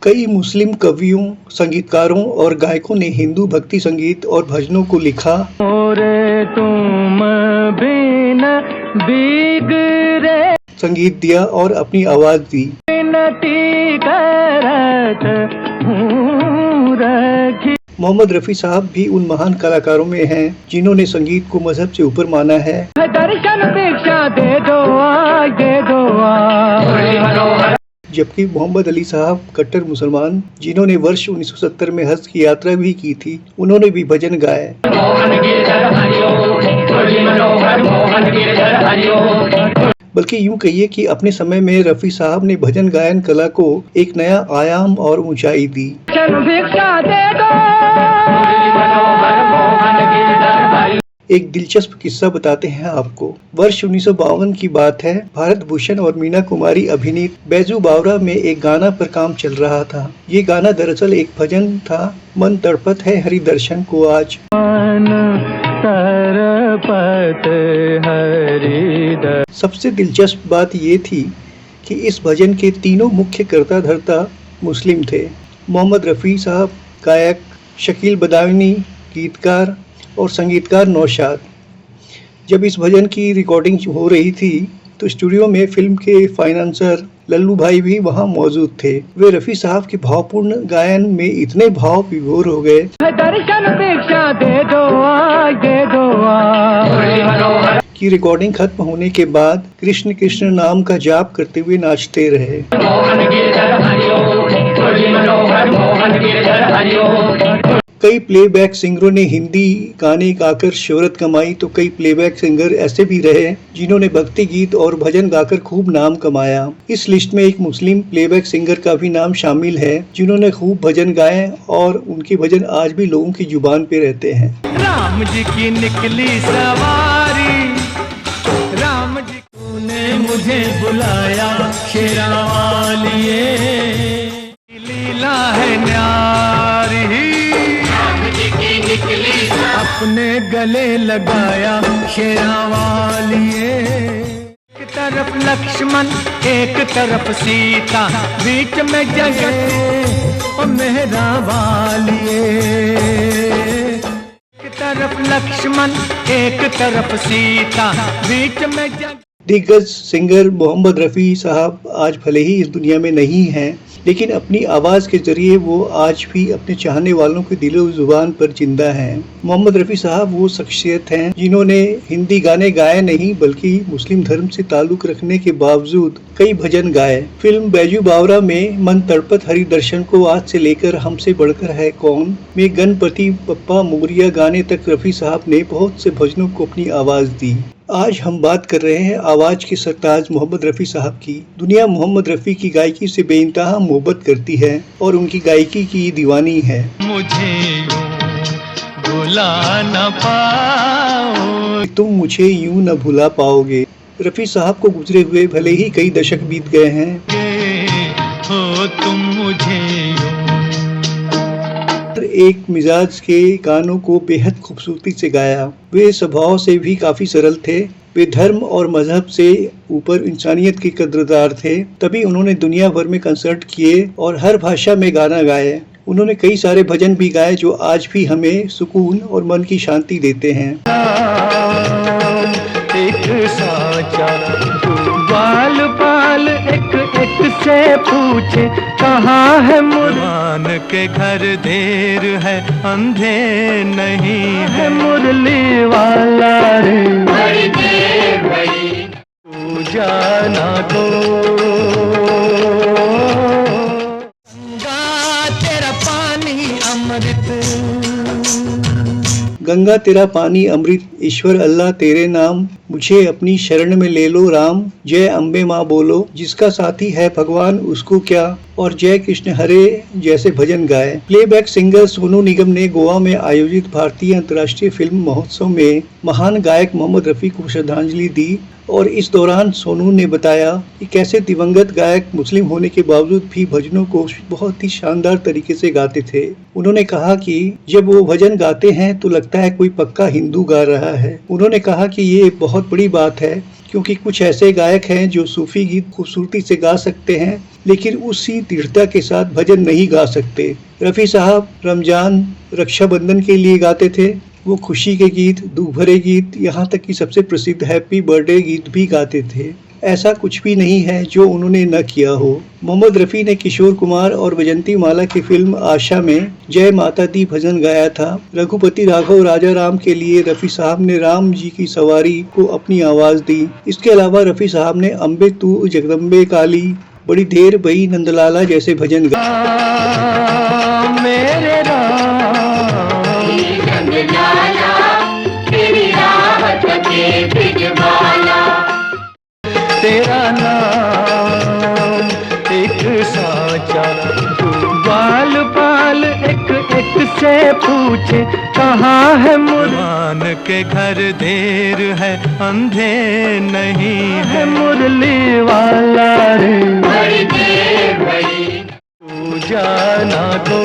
कई मुस्लिम कवियों, संगीतकारों और गायकों ने हिंदू भक्ति संगीत और भजनों को लिखा और तुम बिन बिगड़े संगीत दिया और अपनी आवाज दी। मोहम्मद रफ़ी साहब भी उन महान कलाकारों में हैं जिन्होंने संगीत को मजहब से ऊपर माना है। दर्शन भिक्षा दे दो जबकि मोहम्मद अली साहब कट्टर मुसलमान जिन्होंने वर्ष 1970 में हज की यात्रा भी की थी, उन्होंने भी भजन गाए। बल्कि यूं कहिए कि अपने समय में रफ़ी साहब ने भजन गायन कला को एक नया आयाम और ऊंचाई दी। एक दिलचस्प किस्सा बताते हैं आपको। वर्ष 1952 की बात है। भारत भूषण और मीना कुमारी अभिनीत बैजू बावरा में एक गाना पर काम चल रहा था। ये गाना दरअसल एक भजन था, मन तड़पत है हरि दर्शन को आज। सबसे दिलचस्प बात ये थी कि इस भजन के तीनों मुख्य कर्ता धर्ता मुस्लिम थे। मोहम्मद रफ़ी साहब गायक, शकील बदायूनी गीतकार और संगीतकार नौशाद। जब इस भजन की रिकॉर्डिंग हो रही थी तो स्टूडियो में फिल्म के फाइनेंसर लल्लू भाई भी वहां मौजूद थे। वे रफ़ी साहब के भावपूर्ण गायन में इतने भाव विभोर हो गए कि रिकॉर्डिंग खत्म होने के बाद कृष्ण कृष्ण नाम का जाप करते हुए नाचते रहे। कई प्लेबैक सिंगरों ने हिंदी गाने गाकर शोहरत कमाई तो कई प्लेबैक सिंगर ऐसे भी रहे जिन्होंने भक्ति गीत और भजन गाकर खूब नाम कमाया। इस लिस्ट में एक मुस्लिम प्लेबैक सिंगर का भी नाम शामिल है जिन्होंने खूब भजन गाए और उनके भजन आज भी लोगों की जुबान पे रहते हैं। राम जी की निकली सवारी, राम जी ने मुझे बुलाया, शेरा वालिए लीला है न्यारी, अपने गले लगाया शेरा वालिए। एक तरफ लक्ष्मण एक तरफ सीता, बीच में जगह ओ मेरा वालिए। एक तरफ लक्ष्मण एक तरफ सीता, बीच में जगह। दिग्गज सिंगर मोहम्मद रफ़ी साहब आज भले ही इस दुनिया में नहीं हैं, लेकिन अपनी आवाज़ के जरिए वो आज भी अपने चाहने वालों के दिलो जुबान पर जिंदा हैं। मोहम्मद रफ़ी साहब वो शख्सियत हैं जिन्होंने हिंदी गाने गाए नहीं बल्कि मुस्लिम धर्म से ताल्लुक़ रखने के बावजूद कई भजन गाए। फिल्म बैजू बावरा में मन तड़पत हरि दर्शन को आज से लेकर हमसे बढ़कर है कौन में गणपति बप्पा मोरिया गाने तक रफ़ी साहब ने बहुत से भजनों को अपनी आवाज़ दी। आज हम बात कर रहे हैं आवाज के सरताज मोहम्मद रफ़ी साहब की। दुनिया मोहम्मद रफ़ी की गायकी से बेइंतहा मोहब्बत करती है और उनकी गायकी की दीवानी है। मुझे भुला न पाओ, तुम मुझे यूं न भुला पाओगे। रफ़ी साहब को गुजरे हुए भले ही कई दशक बीत गए हैं, हो तुम मुझे एक मिजाज के गानों को बेहद खूबसूरती से गाया। वे स्वभाव से भी काफी सरल थे। वे धर्म और मजहब से ऊपर इंसानियत के कद्रदार थे। तभी उन्होंने दुनिया भर में कंसर्ट किए और हर भाषा में गाना गाए। उन्होंने कई सारे भजन भी गाए जो आज भी हमें सुकून और मन की शांति देते हैं। एक साचा बाल बाल एक से पूछे कहाँ है मुरमान के घर, देर है अंधे नहीं है मुरली वाला रे, बड़ी देर भई तू जाना तो। गंगा तेरा पानी अमृत, गंगा तेरा पानी अमृत, ईश्वर अल्लाह तेरे नाम, मुझे अपनी शरण में ले लो राम, जय अम्बे माँ बोलो, जिसका साथी है भगवान उसको क्या, और जय कृष्ण हरे जैसे भजन गाए। प्लेबैक सिंगर सोनू निगम ने गोवा में आयोजित भारतीय अंतर्राष्ट्रीय फिल्म महोत्सव में महान गायक मोहम्मद रफ़ी को श्रद्धांजलि दी और इस दौरान सोनू ने बताया कि कैसे दिवंगत गायक मुस्लिम होने के बावजूद भी भजनों को बहुत ही शानदार तरीके से गाते थे। उन्होंने कहा कि जब वो भजन गाते हैं तो लगता है कोई पक्का हिंदू गा रहा है। उन्होंने कहा कि ये बहुत बड़ी बात है क्योंकि कुछ ऐसे गायक हैं जो सूफी गीत खूबसूरती से गा सकते हैं लेकिन उसी दृढ़ता के साथ भजन नहीं गा सकते। रफ़ी साहब रमजान, रक्षाबंधन के लिए गाते थे। वो खुशी के गीत, दुख भरे गीत, यहाँ तक कि सबसे प्रसिद्ध हैप्पी बर्थडे गीत भी गाते थे। ऐसा कुछ भी नहीं है जो उन्होंने न किया हो। मोहम्मद रफ़ी ने किशोर कुमार और वैजंती माला की फिल्म आशा में जय माता दी भजन गाया था। रघुपति राघव राजा राम के लिए रफ़ी साहब ने राम जी की सवारी को अपनी आवाज़ दी। इसके अलावा रफ़ी साहब ने अम्बे तू जगदम्बे काली, बड़ी देर भई नंदलाला जैसे भजन गाए। मेरे तेरा नाम एक साचा, तू बाल बाल एक एक से पूछे कहाँ है मुरमान के घर देर है अंधे नहीं है मुरली वाला रे बड़ी देर भई तू जाना तो